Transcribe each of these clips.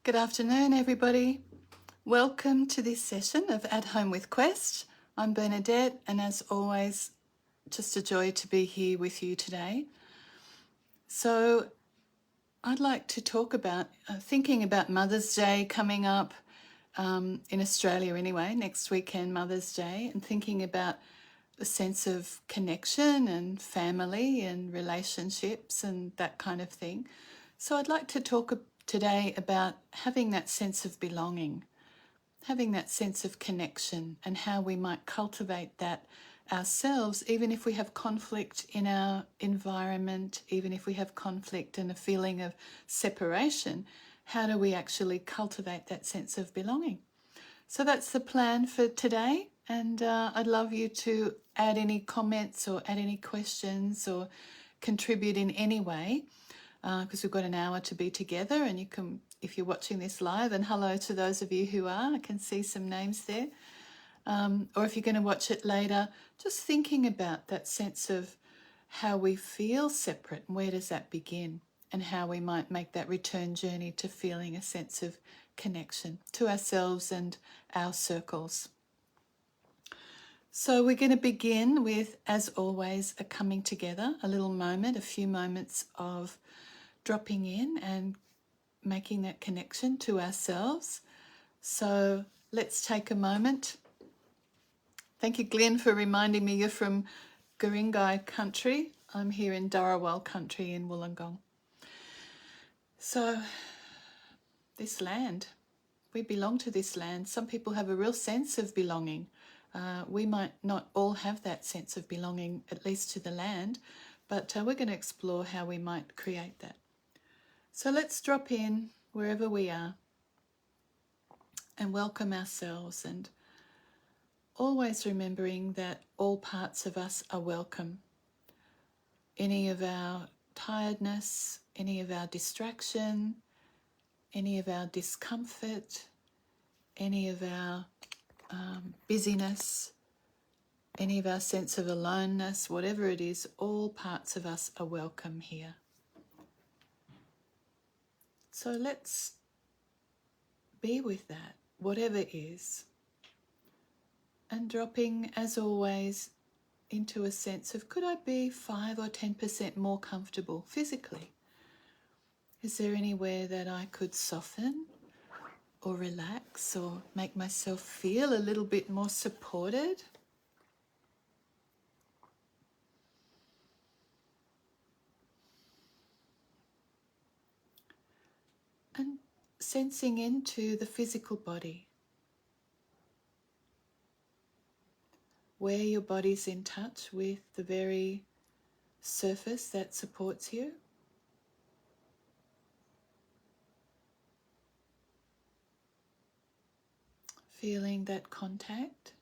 Good afternoon, everybody. Welcome to this session of At Home with Quest. I'm Bernadette, and as always, just a joy to be here with you today. So I'd like to talk about thinking about Mother's Day coming up in Australia anyway, next weekend, Mother's Day, and thinking about a sense of connection and family and relationships and that kind of thing. So I'd like to talk today about having that sense of belonging, having that sense of connection, and how we might cultivate that ourselves, even if we have conflict in our environment, even if we have conflict and a feeling of separation. How do we actually cultivate that sense of belonging? So that's the plan for today, and I'd love you to add any comments or add any questions or contribute in any way, because we've got an hour to be together, and you can, if you're watching this live, and hello to those of you who are, I can see some names there, or if you're going to watch it later, just thinking about that sense of how we feel separate and where does that begin, and how we might make that return journey to feeling a sense of connection to ourselves and our circles. So we're going to begin with, as always, a coming together, a little moment, a few moments of dropping in and making that connection to ourselves. So let's take a moment. Thank you, Glenn, for reminding me you're from Guringai country. I'm here in Dharawal country in Wollongong. So this land, we belong to this land. Some people have a real sense of belonging. We might not all have that sense of belonging, at least to the land, but we're going to explore how we might create that. So let's drop in wherever we are and welcome ourselves, and always remembering that all parts of us are welcome. Any of our tiredness, any of our distraction, any of our discomfort, any of our busyness, any of our sense of aloneness, whatever it is, all parts of us are welcome here. So let's be with that, whatever is, and dropping, as always, into a sense of, could I be 5 or 10% more comfortable physically? Is there anywhere that I could soften or relax or make myself feel a little bit more supported? And sensing into the physical body, where your body's in touch with the very surface that supports you. Feeling that contact.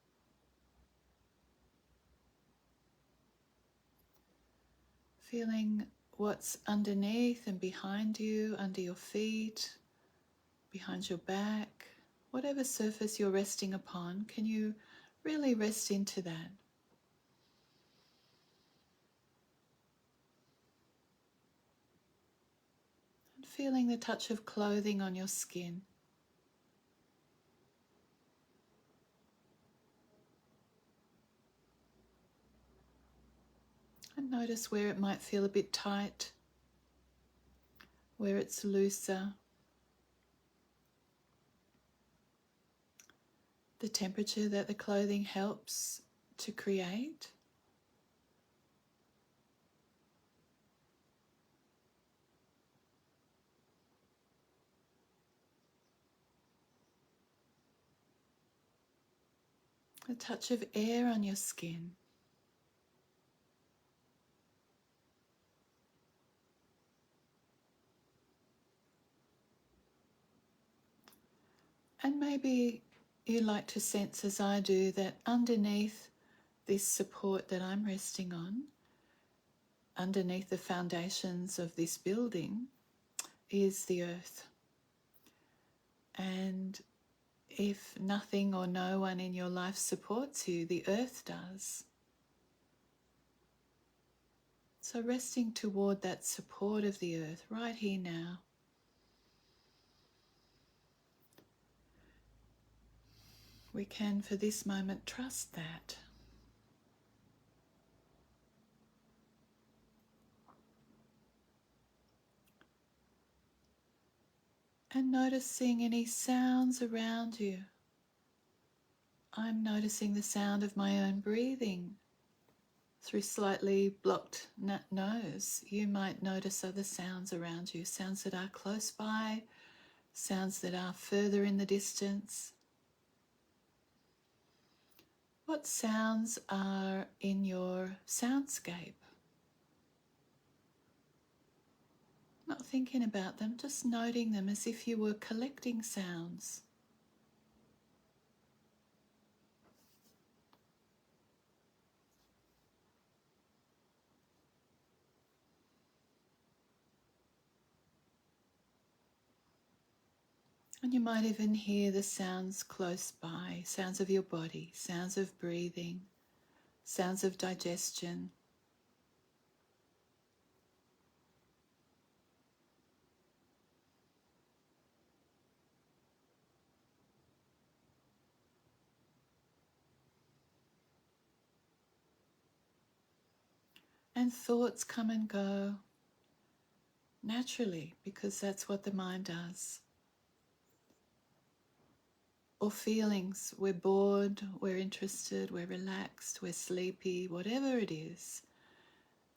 Feeling what's underneath and behind you, under your feet, behind your back, whatever surface you're resting upon, can you really rest into that? And feeling the touch of clothing on your skin. And notice where it might feel a bit tight, where it's looser. The temperature that the clothing helps to create. A touch of air on your skin. And maybe you like to sense, as I do, that underneath this support that I'm resting on, underneath the foundations of this building, is the earth. And if nothing or no one in your life supports you, the earth does. So resting toward that support of the earth right here now. we can for this moment trust that. And noticing any sounds around you. I'm noticing the sound of my own breathing through slightly blocked nose. You might notice other sounds around you, sounds that are close by, sounds that are further in the distance. What sounds are in your soundscape? Not thinking about them, just noting them as if you were collecting sounds. And you might even hear the sounds close by, sounds of your body, sounds of breathing, sounds of digestion. And thoughts come and go naturally, because that's what the mind does. Or feelings, we're bored, we're interested, we're relaxed, we're sleepy, whatever it is,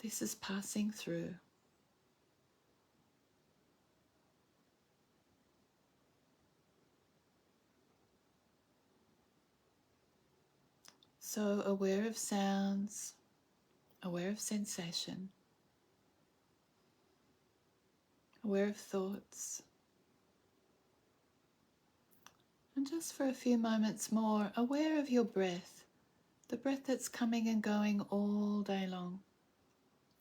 this is passing through. So aware of sounds, aware of sensation, aware of thoughts. And just for a few moments more, aware of your breath, the breath that's coming and going all day long,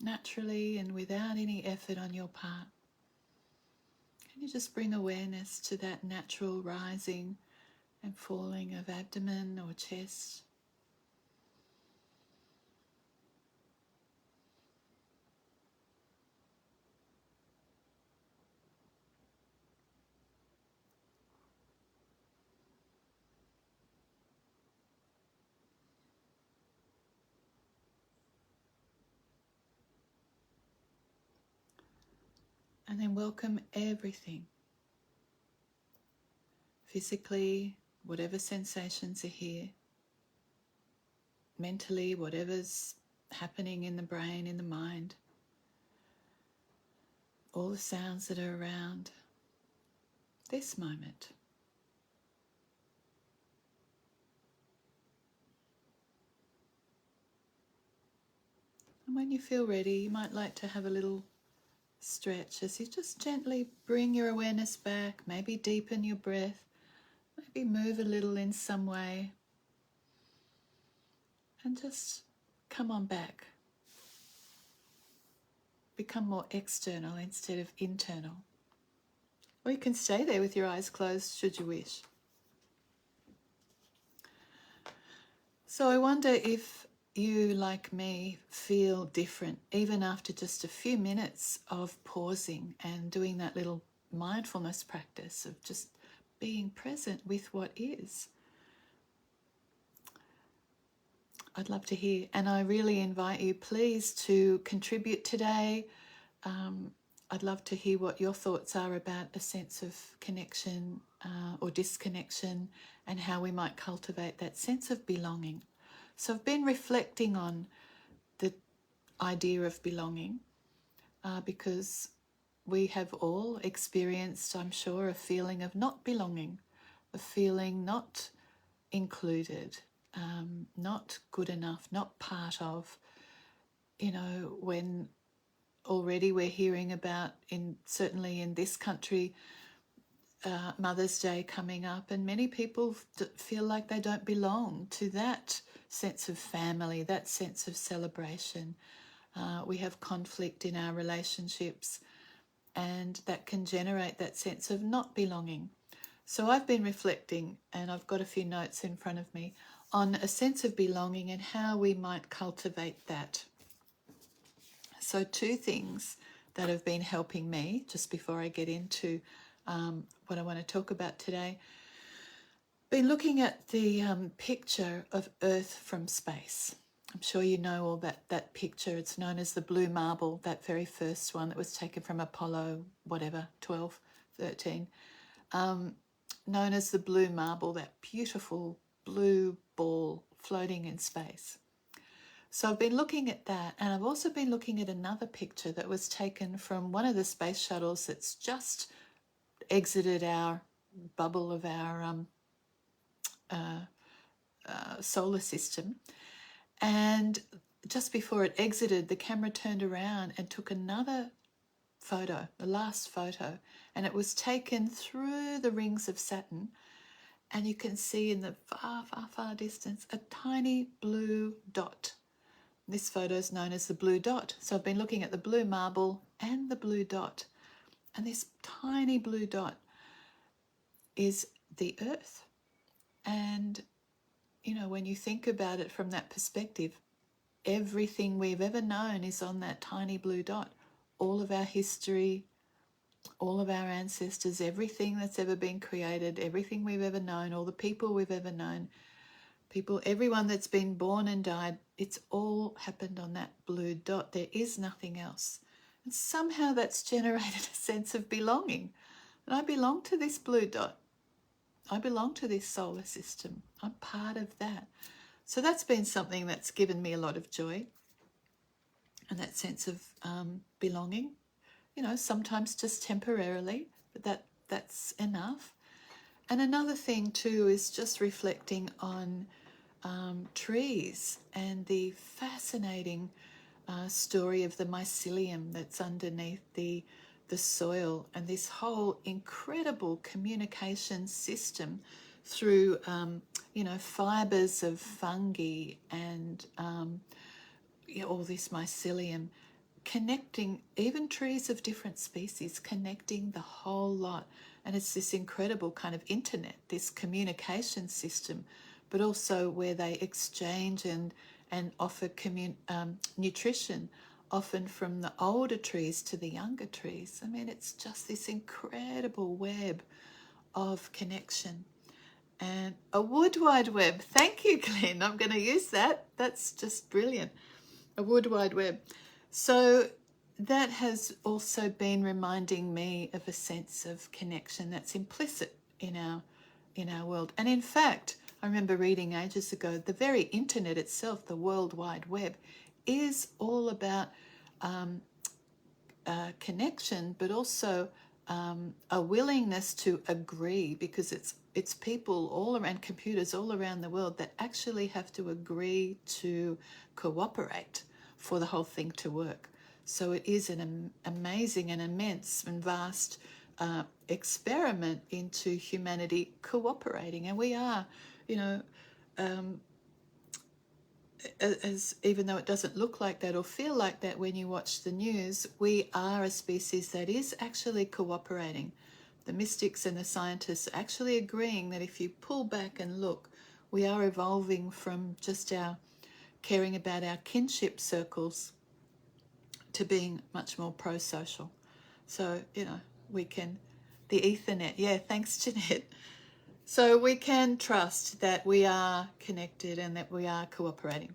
naturally and without any effort on your part. Can you just bring awareness to that natural rising and falling of abdomen or chest? And then welcome everything. Physically, whatever sensations are here. Mentally, whatever's happening in the brain, in the mind. All the sounds that are around this moment. And when you feel ready, you might like to have a little stretch as you just gently bring your awareness back, maybe deepen your breath, maybe move a little in some way, and just come on back. Become more external instead of internal. Or you can stay there with your eyes closed should you wish. So I wonder if you, like me, feel different even after just a few minutes of pausing and doing that little mindfulness practice of just being present with what is. I'd love to hear, and I really invite you, please, to contribute today. I'd love to hear what your thoughts are about a sense of connection or disconnection and how we might cultivate that sense of belonging. So I've been reflecting on the idea of belonging because we have all experienced, I'm sure, a feeling of not belonging, a feeling not included, not good enough, not part of. You know, when already we're hearing about, certainly in this country, Mother's Day coming up, and many people feel like they don't belong to that sense of family, that sense of celebration. We have conflict in our relationships, and that can generate that sense of not belonging. So I've been reflecting, and I've got a few notes in front of me, on a sense of belonging and how we might cultivate that. So 2 things that have been helping me, just before I get into what I want to talk about today. Been looking at the picture of Earth from space. I'm sure you know all that picture. It's known as the blue marble, that very first one that was taken from Apollo, whatever, 12, 13. Known as the blue marble, that beautiful blue ball floating in space. So I've been looking at that, and I've also been looking at another picture that was taken from one of the space shuttles that's just exited our bubble of our solar system. And just before it exited, the camera turned around and took another photo, the last photo, and it was taken through the rings of Saturn. And you can see in the far, far, far distance a tiny blue dot. This photo is known as the blue dot. So I've been looking at the blue marble and the blue dot. And this tiny blue dot is the Earth. And, you know, when you think about it from that perspective, everything we've ever known is on that tiny blue dot. All of our history, all of our ancestors, everything that's ever been created, everything we've ever known, all the people we've ever known, everyone that's been born and died, it's all happened on that blue dot. There is nothing else. And somehow that's generated a sense of belonging. And I belong to this blue dot. I belong to this solar system. I'm part of that. So that's been something that's given me a lot of joy, and that sense of belonging. You know, sometimes just temporarily, but that's enough. And another thing too is just reflecting on trees and the fascinating story of the mycelium that's underneath the soil, and this whole incredible communication system through fibers of fungi and all this mycelium, connecting even trees of different species, connecting the whole lot. And it's this incredible kind of internet, this communication system, but also where they exchange and offer nutrition, often from the older trees to the younger trees. I mean, it's just this incredible web of connection. And a wood wide web. Thank you, Glenn. I'm going to use that. That's just brilliant. A wood wide web. So that has also been reminding me of a sense of connection that's implicit in our world. And in fact, I remember reading ages ago, the very internet itself, the World Wide Web, is all about connection, but also a willingness to agree, because it's people all around, computers all around the world, that actually have to agree to cooperate for the whole thing to work. So it is an amazing and immense and vast experiment into humanity cooperating. And we are, as even though it doesn't look like that or feel like that when you watch the news, we are a species that is actually cooperating. The mystics and the scientists are actually agreeing that if you pull back and look, we are evolving from just our caring about our kinship circles to being much more pro-social. So, we can, the Ethernet, yeah, thanks, Jeanette. So we can trust that we are connected and that we are cooperating.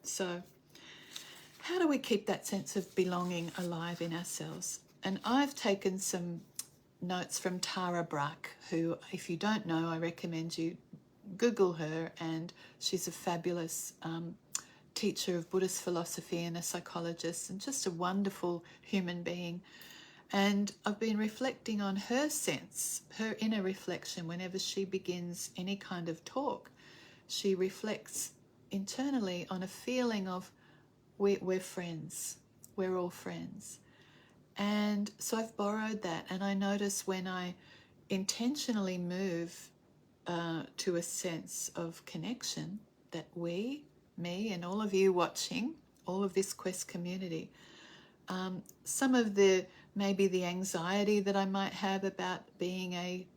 So how do we keep that sense of belonging alive in ourselves? And I've taken some notes from Tara Brach, who, if you don't know, I recommend you Google her, and she's a fabulous teacher of Buddhist philosophy and a psychologist, and just a wonderful human being. And I've been reflecting on her sense, her inner reflection. Whenever she begins any kind of talk, she reflects internally on a feeling of we're friends, we're all friends. And so I've borrowed that, and I notice when I intentionally move to a sense of connection, that we, me and all of you watching, all of this Quest community, some of maybe the anxiety that I might have about being a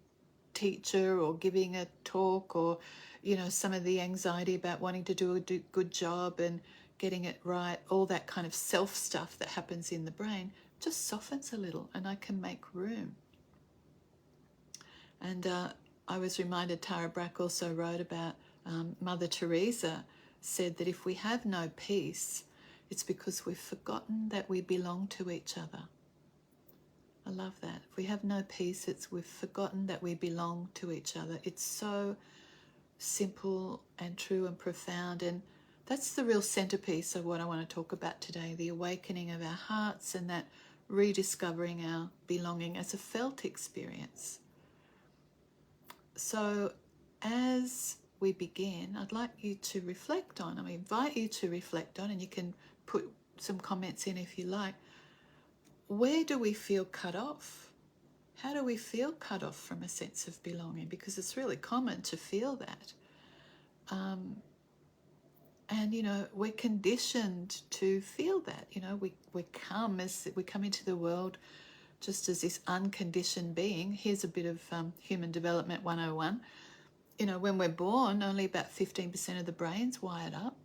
teacher or giving a talk, or some of the anxiety about wanting to do a good job and getting it right, all that kind of self stuff that happens in the brain just softens a little, and I can make room. And I was reminded, Tara Brach also wrote about Mother Teresa said that if we have no peace, it's because we've forgotten that we belong to each other. I love that. If we have no peace, it's we've forgotten that we belong to each other. It's so simple and true and profound, and that's the real centerpiece of what I want to talk about today, the awakening of our hearts and that rediscovering our belonging as a felt experience. So as we begin, I'd like you to reflect on, I invite you to reflect on, and you can put some comments in if you like, where do we feel cut off? How do we feel cut off from a sense of belonging? Because it's really common to feel that. And, we're conditioned to feel that. We come into the world just as this unconditioned being. Here's a bit of Human Development 101. When we're born, only about 15% of the brain's wired up.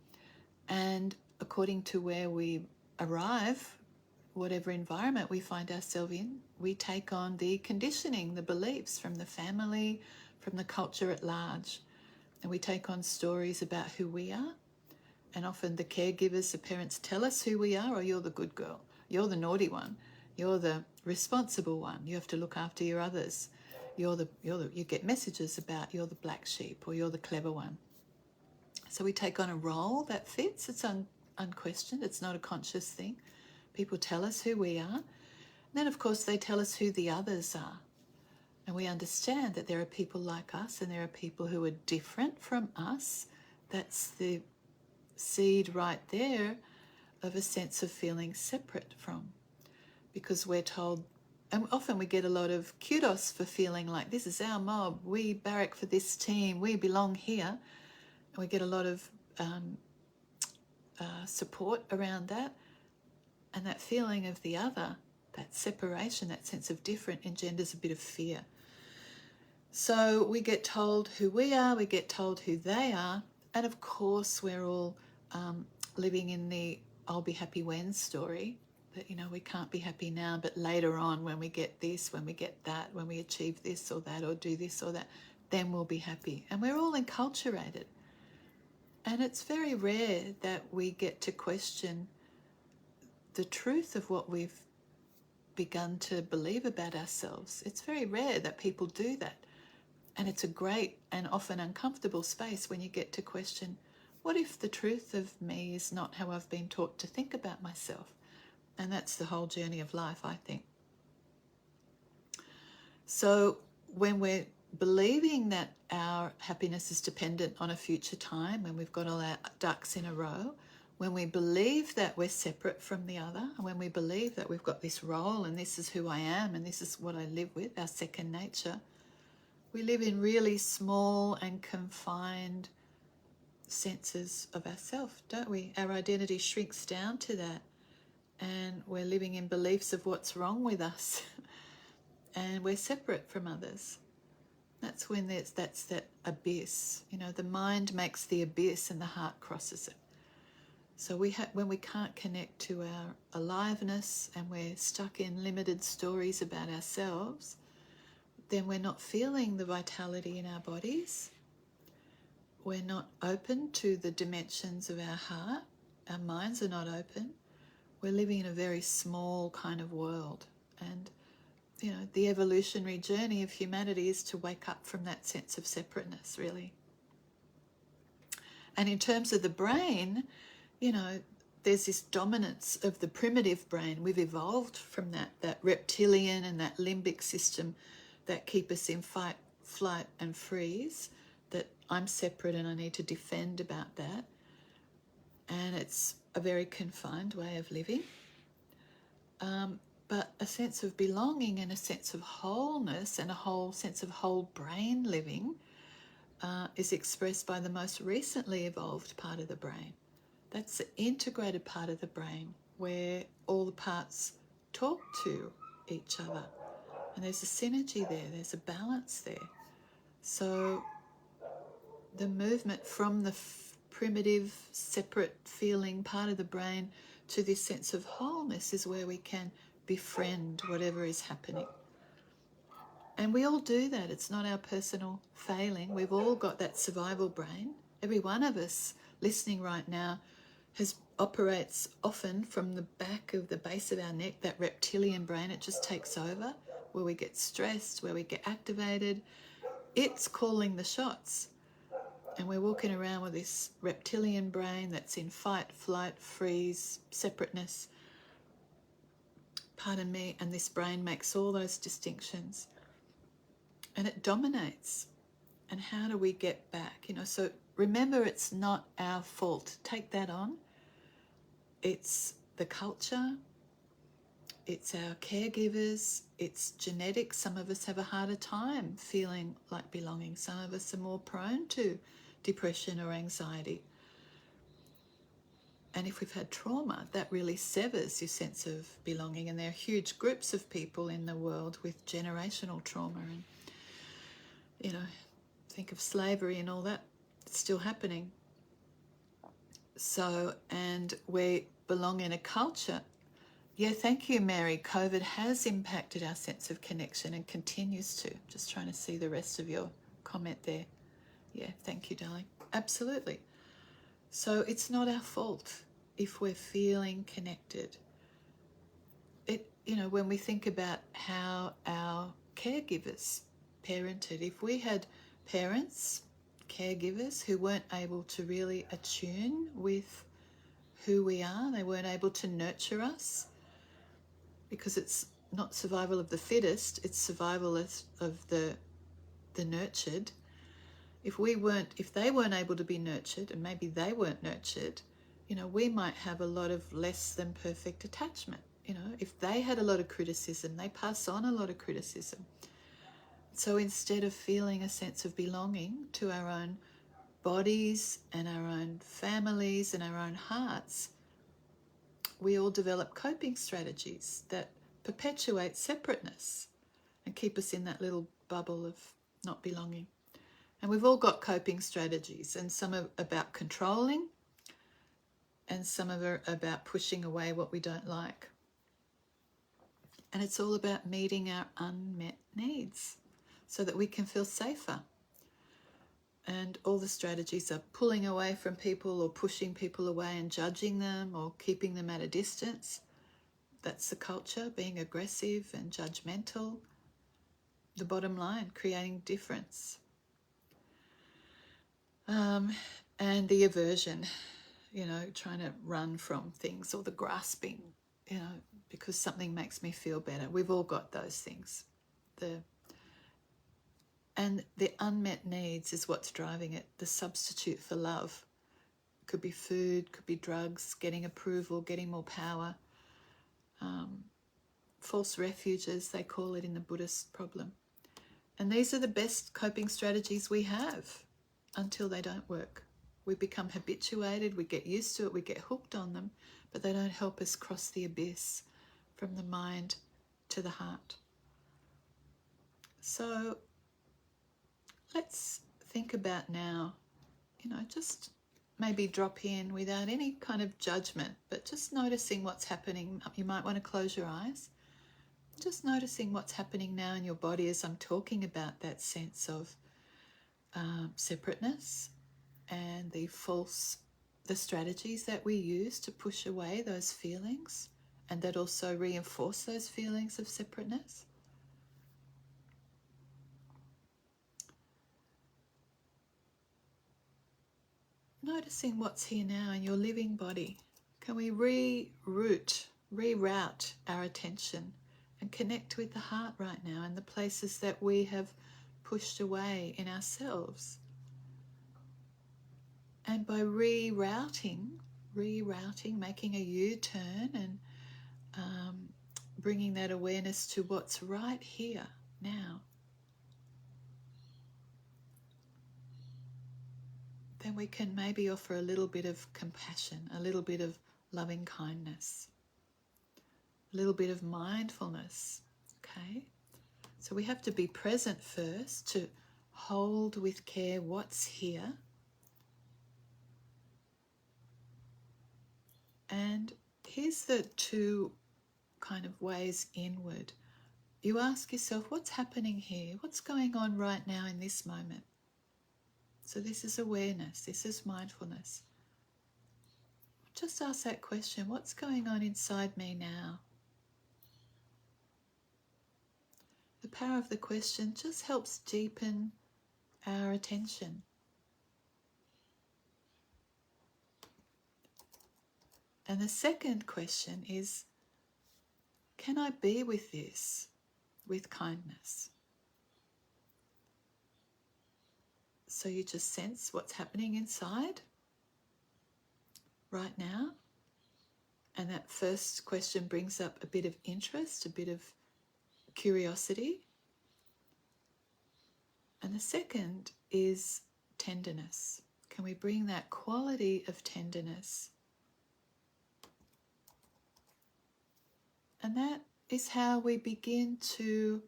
And according to where we arrive, whatever environment we find ourselves in, we take on the conditioning, the beliefs from the family, from the culture at large. And we take on stories about who we are. And often the caregivers, the parents tell us who we are. Oh, you're the good girl. You're the naughty one. You're the responsible one. You have to look after your others. You get messages about you're the black sheep or you're the clever one. So we take on a role that fits. It's unquestioned. It's not a conscious thing. People tell us who we are. Then, of course, they tell us who the others are. And we understand that there are people like us and there are people who are different from us. That's the seed right there of a sense of feeling separate from. Because we're told, and often we get a lot of kudos for feeling like this is our mob, we barrack for this team, we belong here. And we get a lot of support around that. And that feeling of the other, that separation, that sense of different engenders a bit of fear. So we get told who we are, we get told who they are, and of course we're all living in the I'll be happy when story, that, we can't be happy now, but later on when we get this, when we get that, when we achieve this or that or do this or that, then we'll be happy. And we're all enculturated. And it's very rare that we get to question the truth of what we've begun to believe about ourselves. It's very rare that people do that. And it's a great and often uncomfortable space when you get to question, what if the truth of me is not how I've been taught to think about myself? And that's the whole journey of life, I think. So when we're believing that our happiness is dependent on a future time, when we've got all our ducks in a row, when we believe that we're separate from the other, and when we believe that we've got this role and this is who I am and this is what I live with, our second nature, we live in really small and confined senses of ourself, don't we? Our identity shrinks down to that, and we're living in beliefs of what's wrong with us and we're separate from others. That's when that's that abyss. The mind makes the abyss and the heart crosses it. So when we can't connect to our aliveness and we're stuck in limited stories about ourselves, then we're not feeling the vitality in our bodies. We're not open to the dimensions of our heart. Our minds are not open. We're living in a very small kind of world. And, the evolutionary journey of humanity is to wake up from that sense of separateness, really. And in terms of the brain, there's this dominance of the primitive brain. We've evolved from that reptilian and that limbic system that keep us in fight, flight and freeze, that I'm separate and I need to defend about that. And it's a very confined way of living. But a sense of belonging and a sense of wholeness and a whole sense of whole brain living is expressed by the most recently evolved part of the brain. That's the integrated part of the brain where all the parts talk to each other. And there's a synergy there, there's a balance there. So the movement from the primitive, separate feeling part of the brain to this sense of wholeness is where we can befriend whatever is happening. And we all do that. It's not our personal failing. We've all got that survival brain. Every one of us listening right now operates often from the back of the base of our neck, that reptilian brain. It just takes over, where we get stressed, where we get activated. It's calling the shots. And we're walking around with this reptilian brain that's in fight, flight, freeze, separateness. Pardon me. And this brain makes all those distinctions. And it dominates. And how do we get back? So remember, it's not our fault. Take that on. It's the culture. It's our caregivers. It's genetics. Some of us have a harder time feeling like belonging. Some of us are more prone to depression or anxiety. And if we've had trauma, that really severs your sense of belonging. And there are huge groups of people in the world with generational trauma. And, think of slavery and all that. It's still happening. So, and we belong in a culture. Yeah, thank you, Mary. COVID has impacted our sense of connection and continues to. Just trying to see the rest of your comment there. Yeah, thank you, darling. Absolutely. So it's not our fault if we're feeling connected. When we think about how our caregivers parented, if we had parents, caregivers who weren't able to really attune with who we are, they weren't able to nurture us, because it's not survival of the fittest, it's survival of the nurtured. If they weren't able to be nurtured, and maybe they weren't nurtured, we might have a lot of less than perfect attachment. If they had a lot of criticism, they pass on a lot of criticism. So instead of feeling a sense of belonging to our own bodies and our own families and our own hearts, we all develop coping strategies that perpetuate separateness and keep us in that little bubble of not belonging. And we've all got coping strategies, and some are about controlling, and some are about pushing away what we don't like. And it's all about meeting our unmet needs so that we can feel safer. And all the strategies are pulling away from people or pushing people away and judging them or keeping them at a distance. That's the culture, being aggressive and judgmental. The bottom line, creating difference. And the aversion, trying to run from things, or the grasping, because something makes me feel better. We've all got those things. And the unmet needs is what's driving it. The substitute for love. Could be food, could be drugs, getting approval, getting more power. False refuges, they call it in the Buddhist problem. And these are the best coping strategies we have until they don't work. We become habituated, we get used to it, we get hooked on them, but they don't help us cross the abyss from the mind to the heart. So let's think about now, just maybe drop in without any kind of judgment, but just noticing what's happening. You might want to close your eyes. Just noticing what's happening now in your body as I'm talking about that sense of separateness and the strategies that we use to push away those feelings and that also reinforce those feelings of separateness. Noticing what's here now in your living body. Can we reroute our attention and connect with the heart right now and the places that we have pushed away in ourselves? And by rerouting, making a U-turn and bringing that awareness to what's right here now, then we can maybe offer a little bit of compassion, a little bit of loving kindness, a little bit of mindfulness, okay? So we have to be present first to hold with care what's here. And here's the two kind of ways inward. you ask yourself, what's happening here? What's going on right now in this moment? So this is awareness, this is mindfulness. Just ask that question, what's going on inside me now? The power of the question just helps deepen our attention. And the second question is, can I be with this with kindness? So you just sense what's happening inside right now. And that first question brings up a bit of interest, a bit of curiosity. And the second is tenderness. Can we bring that quality of tenderness? And that is how we begin to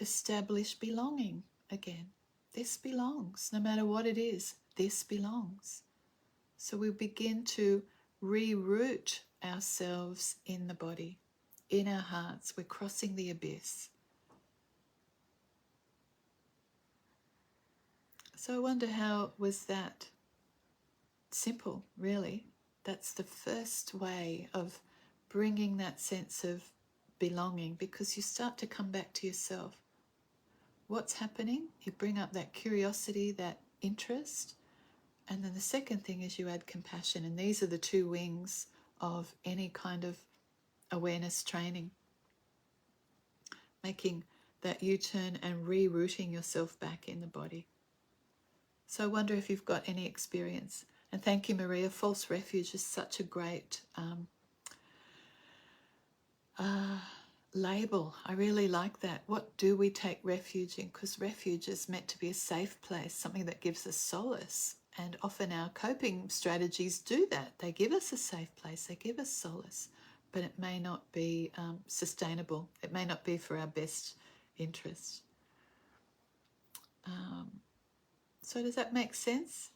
establish belonging again. This belongs, no matter what it is, this belongs. So we begin to reroute ourselves in the body, in our hearts. We're crossing the abyss. So I wonder, how was that simple, really? That's the first way of bringing that sense of belonging, because you start to come back to yourself. What's happening? You bring up that curiosity, that interest. And then the second thing is you add compassion. And these are the two wings of any kind of awareness training. Making that U-turn and rerouting yourself back in the body. So I wonder if you've got any experience. And thank you, Maria. False refuge is such a great label. I really like that. What do we take refuge in? Because refuge is meant to be a safe place, something that gives us solace. And often our coping strategies do that. They give us a safe place, they give us solace, but it may not be sustainable. It may not be for our best interest. So does that make sense?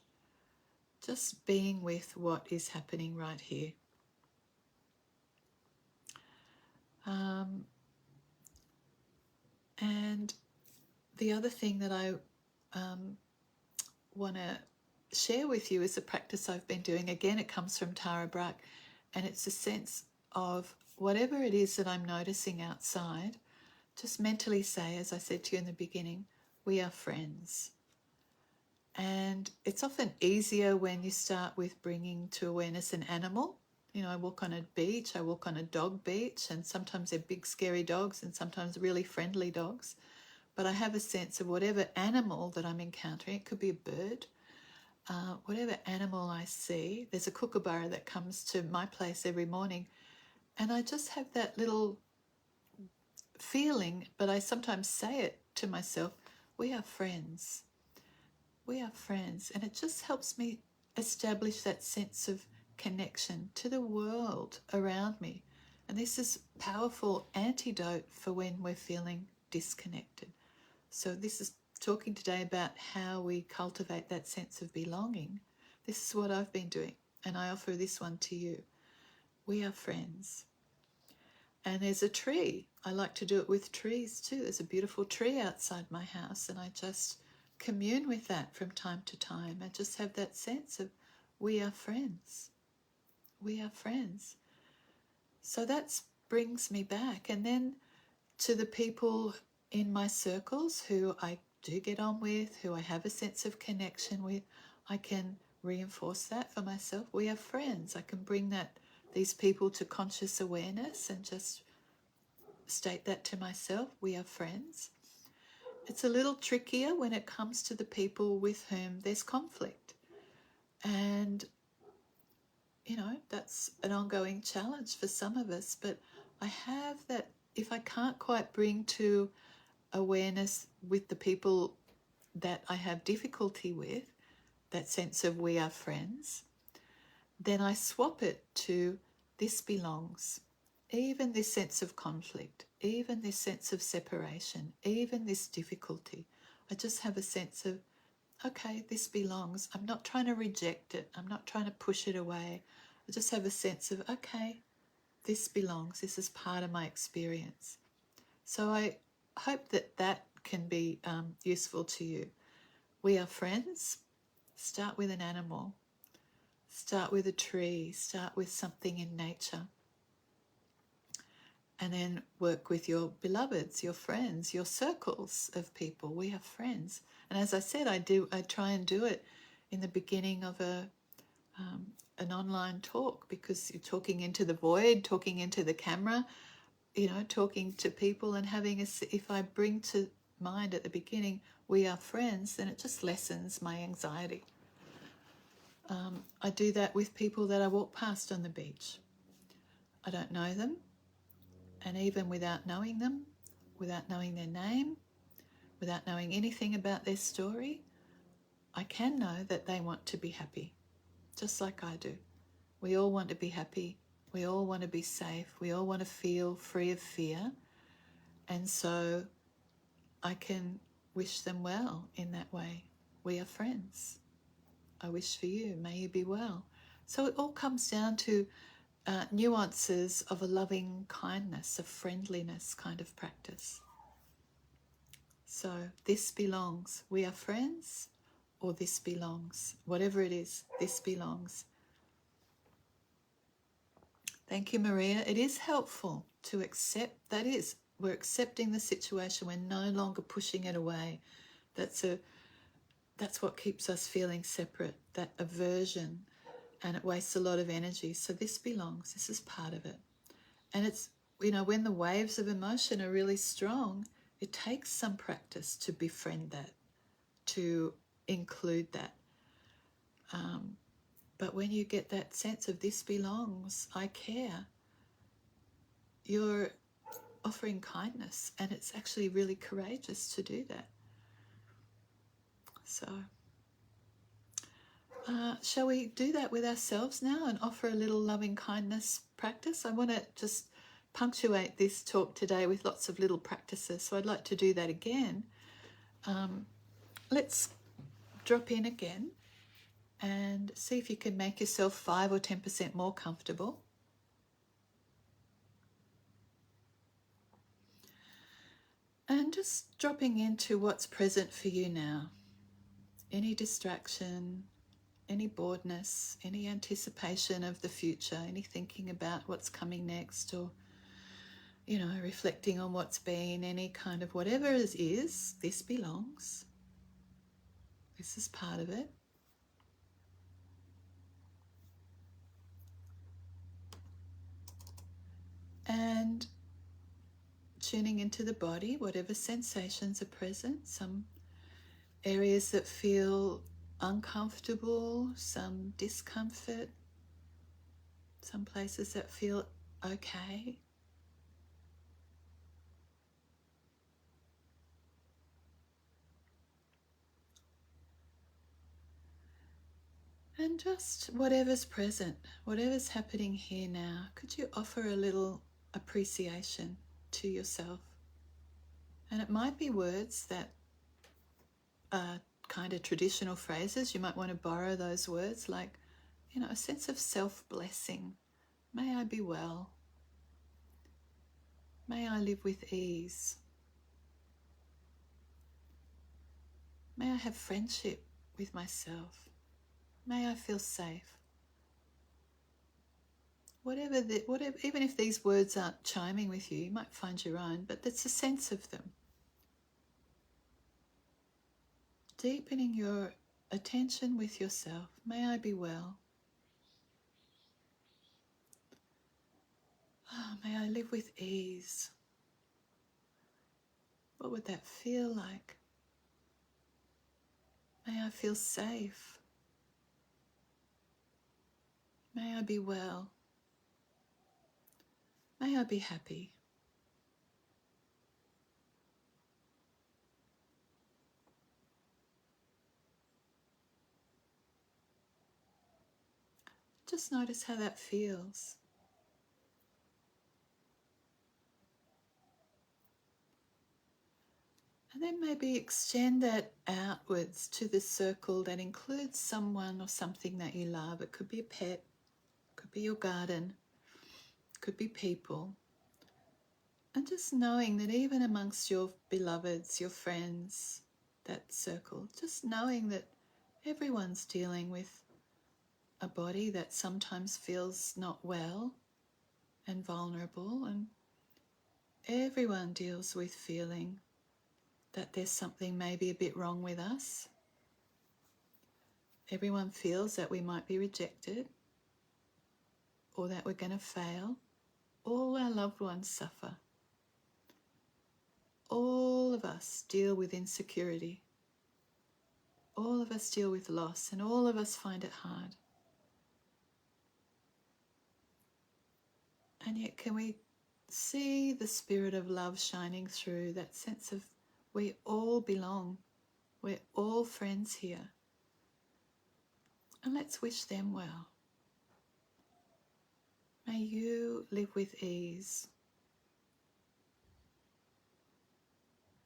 Just being with what is happening right here. And the other thing that I want to share with you is a practice I've been doing. Again, it comes from Tara Brach, and it's a sense of whatever it is that I'm noticing outside, just mentally say, as I said to you in the beginning, we are friends. And it's often easier when you start with bringing to awareness an animal. You know, I walk on a beach, I walk on a dog beach, and sometimes they're big scary dogs and sometimes really friendly dogs. But I have a sense of whatever animal that I'm encountering. It could be a bird, whatever animal I see. There's a kookaburra that comes to my place every morning, and I just have that little feeling, but I sometimes say it to myself, we are friends. We are friends. And it just helps me establish that sense of connection to the world around me. And this is a powerful antidote for when we're feeling disconnected. So this is talking today about how we cultivate that sense of belonging. This is what I've been doing, and I offer this one to you. We are friends. And there's a tree. I like to do it with trees too. There's a beautiful tree outside my house, and I just commune with that from time to time. I just have that sense of we are friends. We are friends. So that brings me back. And then to the people in my circles who I do get on with, who I have a sense of connection with, I can reinforce that for myself. We are friends. I can bring these people to conscious awareness and just state that to myself. We are friends. It's a little trickier when it comes to the people with whom there's conflict. And, you know, that's an ongoing challenge for some of us. But I have that, if I can't quite bring to awareness with the people that I have difficulty with, that sense of we are friends, then I swap it to this belongs. Even this sense of conflict, even this sense of separation, even this difficulty, I just have a sense of, okay, this belongs. I'm not trying to reject it. I'm not trying to push it away. I just have a sense of, okay, this belongs. This is part of my experience. So I hope that that can be useful to you. We are friends. Start with an animal. Start with a tree. Start with something in nature. And then work with your beloveds, your friends, your circles of people. We are friends. And as I said, I try and do it in the beginning of an online talk, because you're talking into the void, talking into the camera, talking to people and having if I bring to mind at the beginning, we are friends, then it just lessens my anxiety. I do that with people that I walk past on the beach. I don't know them, and even without knowing them, without knowing their name, without knowing anything about their story, I can know that they want to be happy, just like I do. We all want to be happy. We all want to be safe. We all want to feel free of fear. And so I can wish them well in that way. We are friends. I wish for you. May you be well. So it all comes down to nuances of a loving kindness, a friendliness kind of practice. So this belongs. We are friends, or this belongs. Whatever it is, this belongs. Thank you, Maria. It is helpful to accept. We're accepting the situation. We're no longer pushing it away. That's what keeps us feeling separate, that aversion, and it wastes a lot of energy. So this belongs. This is part of it. And it's, when the waves of emotion are really strong, it takes some practice to befriend that, to include that. But when you get that sense of this belongs, I care, you're offering kindness, and it's actually really courageous to do that. So shall we do that with ourselves now and offer a little loving kindness practice? I want to just punctuate this talk today with lots of little practices, so I'd like to do that again. Let's drop in again and see if you can make yourself 5 or 10% more comfortable. And just dropping into what's present for you now. Any distraction, any boredness, any anticipation of the future, any thinking about what's coming next, or, reflecting on what's been, any kind of whatever it is, this belongs. This is part of it. And tuning into the body, whatever sensations are present, some areas that feel uncomfortable, some discomfort, some places that feel okay. And just whatever's present, whatever's happening here now, could you offer a little appreciation to yourself? And it might be words that are kind of traditional phrases. You might want to borrow those words, like, a sense of self-blessing. May I be well. May I live with ease. May I have friendship with myself. May I feel safe. Whatever, even if these words aren't chiming with you, you might find your own, but that's a sense of them. Deepening your attention with yourself. May I be well. May I live with ease. What would that feel like? May I feel safe. May I be well. May I be happy. Just notice how that feels. And then maybe extend that outwards to the circle that includes someone or something that you love. It could be a pet, it could be your garden, it could be people. And just knowing that even amongst your beloveds, your friends, that circle, just knowing that everyone's dealing with a body that sometimes feels not well and vulnerable, and everyone deals with feeling that there's something maybe a bit wrong with us. Everyone feels that we might be rejected or that we're going to fail. All our loved ones suffer. All of us deal with insecurity. All of us deal with loss, and all of us find it hard. And yet can we see the spirit of love shining through, that sense of we all belong. We're all friends here. And let's wish them well. May you live with ease.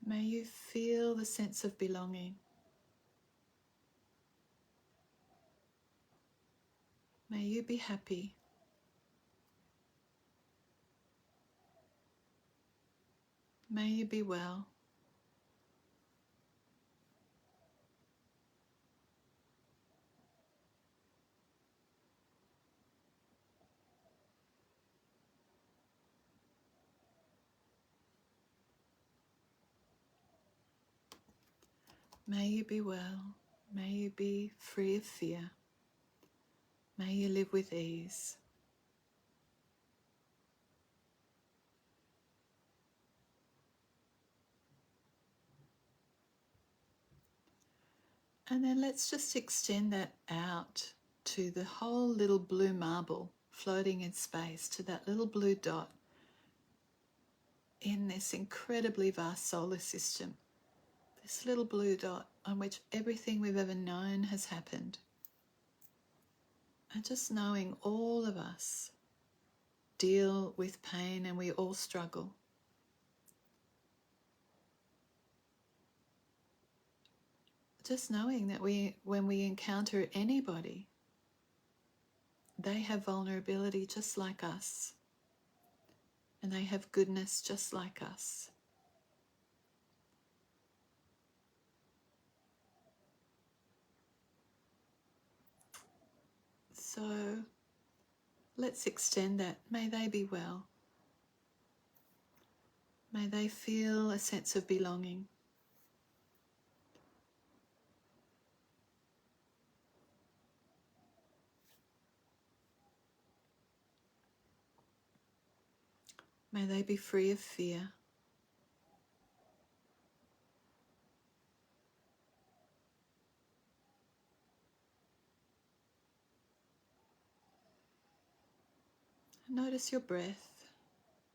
May you feel the sense of belonging. May you be happy. May you be well. May you be well. May you be free of fear. May you live with ease. And then let's just extend that out to the whole little blue marble floating in space, to that little blue dot in this incredibly vast solar system. This little blue dot on which everything we've ever known has happened. And just knowing all of us deal with pain and we all struggle. Just knowing that when we encounter anybody, they have vulnerability just like us. And they have goodness just like us. So let's extend that. May they be well. May they feel a sense of belonging. May they be free of fear. Notice your breath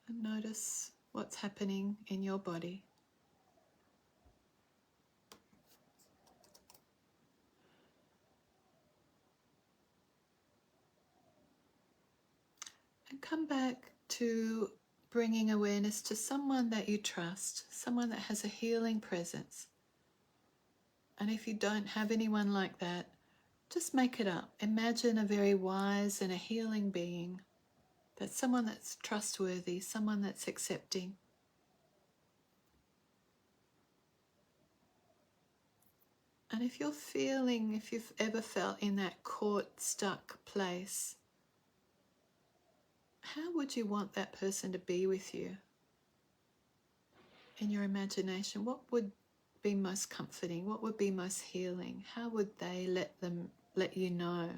and notice what's happening in your body. And come back to bringing awareness to someone that you trust, someone that has a healing presence. And if you don't have anyone like that, just make it up. Imagine a very wise and a healing being. That's someone that's trustworthy, someone that's accepting. And if you've ever felt in that caught, stuck place, how would you want that person to be with you? In your imagination, what would be most comforting? What would be most healing? How would they let you know?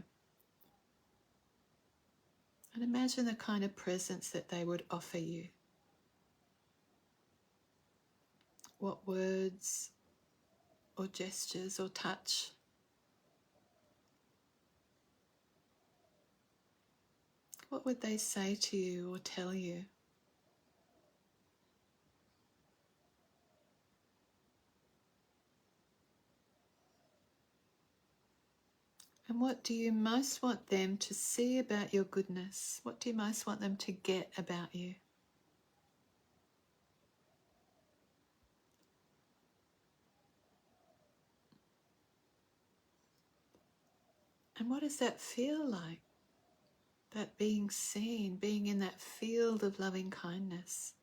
And imagine the kind of presence that they would offer you. What words or gestures or touch? What would they say to you or tell you? And what do you most want them to see about your goodness? What do you most want them to get about you? And what does that feel like? That being seen, being in that field of loving kindness.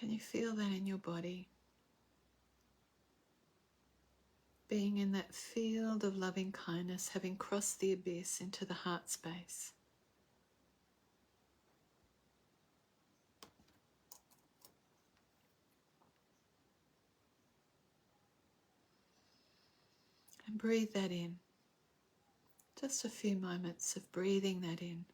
Can you feel that in your body? Being in that field of loving kindness, having crossed the abyss into the heart space. And breathe that in. Just a few moments of breathing that in.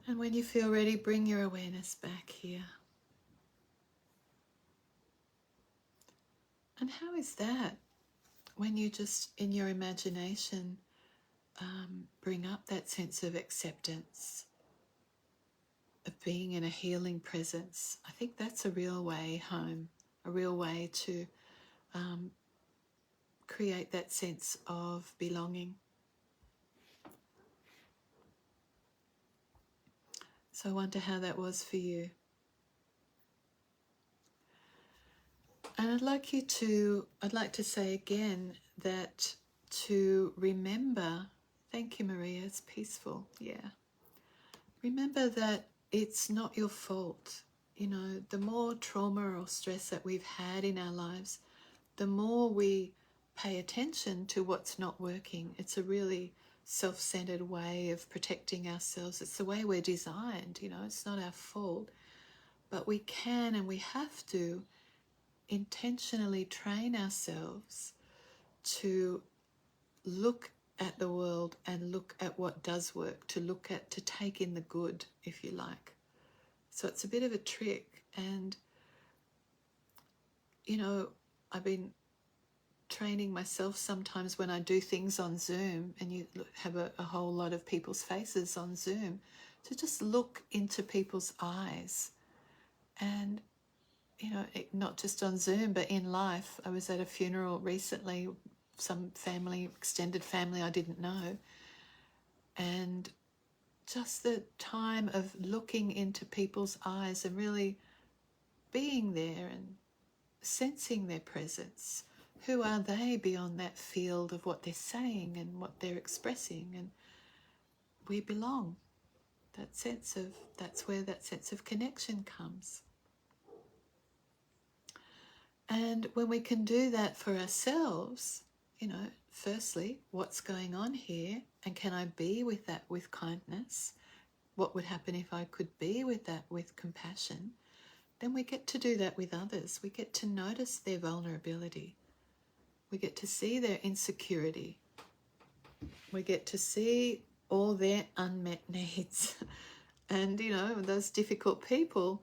And when you feel ready, bring your awareness back here. And how is that when you just, in your imagination, bring up that sense of acceptance, of being in a healing presence? I think that's a real way home, a real way to create that sense of belonging. So I wonder how that was for you. And I'd like to say again that to remember, thank you Maria, it's peaceful, yeah. Remember that it's not your fault. You know, the more trauma or stress that we've had in our lives, the more we pay attention to what's not working. It's a really self-centered way of protecting ourselves. It's the way we're designed, you know, it's not our fault. But we can and we have to intentionally train ourselves to look at the world and look at what does work, to take in the good, if you like. So it's a bit of a trick. And, you know, I've been training myself sometimes when I do things on Zoom and you have a whole lot of people's faces on Zoom, to just look into people's eyes. And, you know, not just on Zoom, but in life. I was at a funeral recently, some family, extended family I didn't know. And just the time of looking into people's eyes and really being there and sensing their presence. Who are they beyond that field of what they're saying and what they're expressing? And we belong. That's where that sense of connection comes. And when we can do that for ourselves, you know, firstly, what's going on here? And can I be with that with kindness? What would happen if I could be with that with compassion? Then we get to do that with others. We get to notice their vulnerability. We get to see their insecurity. We get to see all their unmet needs. And, you know, those difficult people,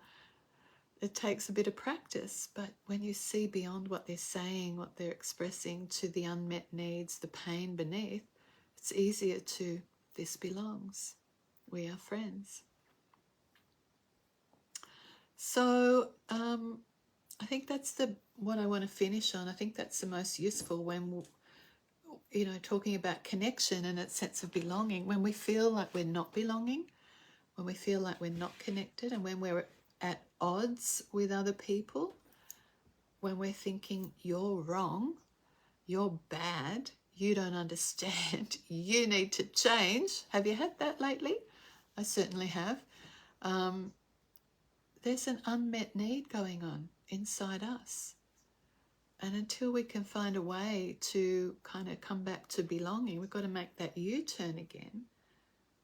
it takes a bit of practice. But when you see beyond what they're saying, what they're expressing, to the unmet needs, the pain beneath, it's easier to, this belongs. We are friends. So I think that's what I want to finish on. I think that's the most useful when, you know, talking about connection and a sense of belonging. When we feel like we're not belonging, when we feel like we're not connected, and when we're at odds with other people, when we're thinking you're wrong, you're bad, you don't understand, you need to change. Have you had that lately? I certainly have. There's an unmet need going on inside us. And until we can find a way to kind of come back to belonging, we've got to make that U-turn again.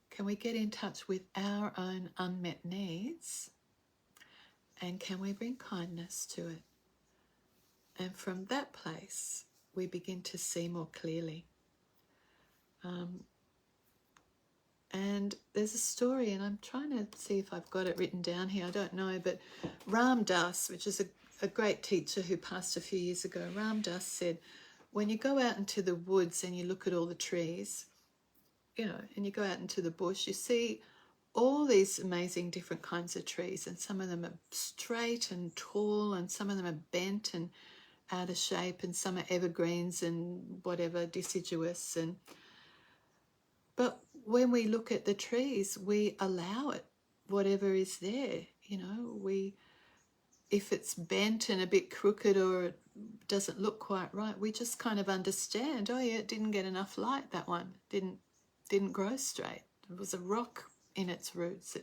Can we get in touch with our own unmet needs? And can we bring kindness to it? And from that place, we begin to see more clearly. And there's a story, and I'm trying to see if I've got it written down here. I don't know, but Ram Dass, which is a great teacher who passed a few years ago, Ram Dass said, when you go out into the woods and you look at all the trees, you know, and you go out into the bush, you see all these amazing different kinds of trees, and some of them are straight and tall, and some of them are bent and out of shape, and some are evergreens and whatever, deciduous. And But when we look at the trees, we allow it, whatever is there. You know, if it's bent and a bit crooked or it doesn't look quite right, we just kind of understand, oh yeah, it didn't get enough light, that one. Didn't grow straight. There was a rock in its roots.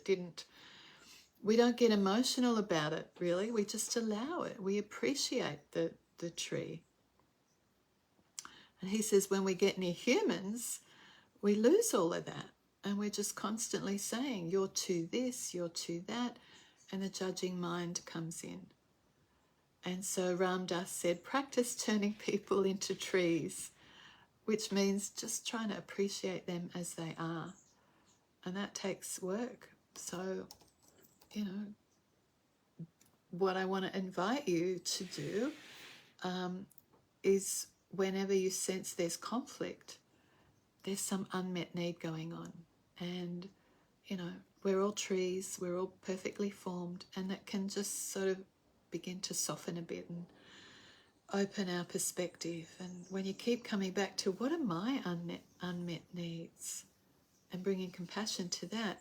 We don't get emotional about it, really. We just allow it. We appreciate the tree. And he says when we get near humans, we lose all of that. And we're just constantly saying, you're too this, you're too that. And the judging mind comes in. And so Ram Dass said, practice turning people into trees, which means just trying to appreciate them as they are. And that takes work. So, you know, what I want to invite you to do is whenever you sense there's conflict, there's some unmet need going on. And, you know, we're all trees, we're all perfectly formed, and that can just sort of begin to soften a bit and open our perspective. And when you keep coming back to what are my unmet needs and bringing compassion to that,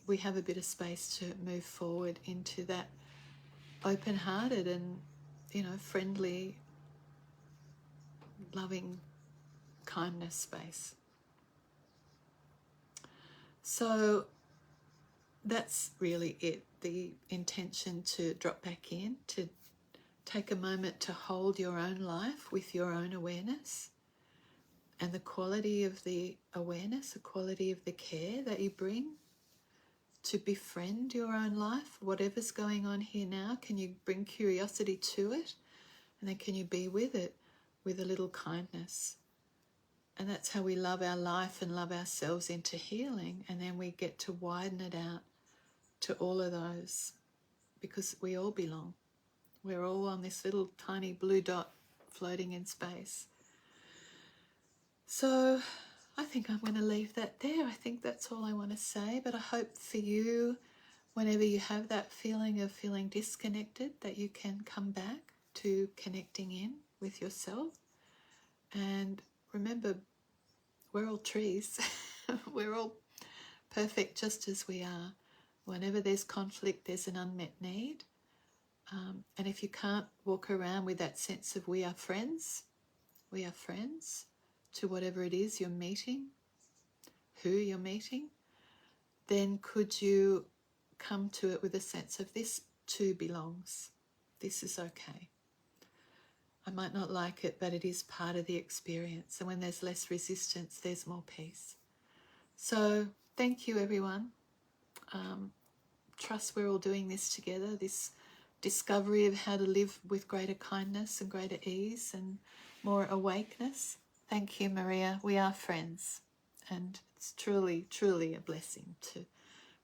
we have a bit of space to move forward into that open-hearted and, you know, friendly, loving kindness space. So that's really it, the intention to drop back in, to take a moment to hold your own life with your own awareness and the quality of the awareness, the quality of the care that you bring, to befriend your own life. Whatever's going on here now, can you bring curiosity to it? And then can you be with it with a little kindness? And that's how we love our life and love ourselves into healing. And then we get to widen it out to all of those, because we all belong. We're all on this little tiny blue dot floating in space. So I think I'm going to leave that there. I think that's all I want to say. But I hope for you, whenever you have that feeling of feeling disconnected, that you can come back to connecting in with yourself. And remember, we're all trees. We're all perfect just as we are. Whenever there's conflict, there's an unmet need. And if you can't walk around with that sense of we are friends to whatever it is you're meeting, who you're meeting, then could you come to it with a sense of this too belongs. This is okay. I might not like it, but it is part of the experience. And when there's less resistance, there's more peace. So thank you, everyone. Trust we're all doing this together, this discovery of how to live with greater kindness and greater ease and more awakeness. Thank you, Maria. We are friends. And it's truly, truly a blessing to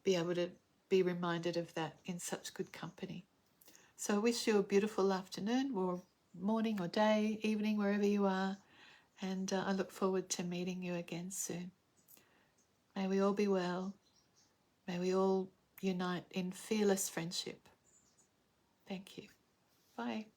be able to be reminded of that in such good company. So I wish you a beautiful afternoon or morning or day, evening, wherever you are. And I look forward to meeting you again soon. May we all be well. May we all unite in fearless friendship. Thank you. Bye.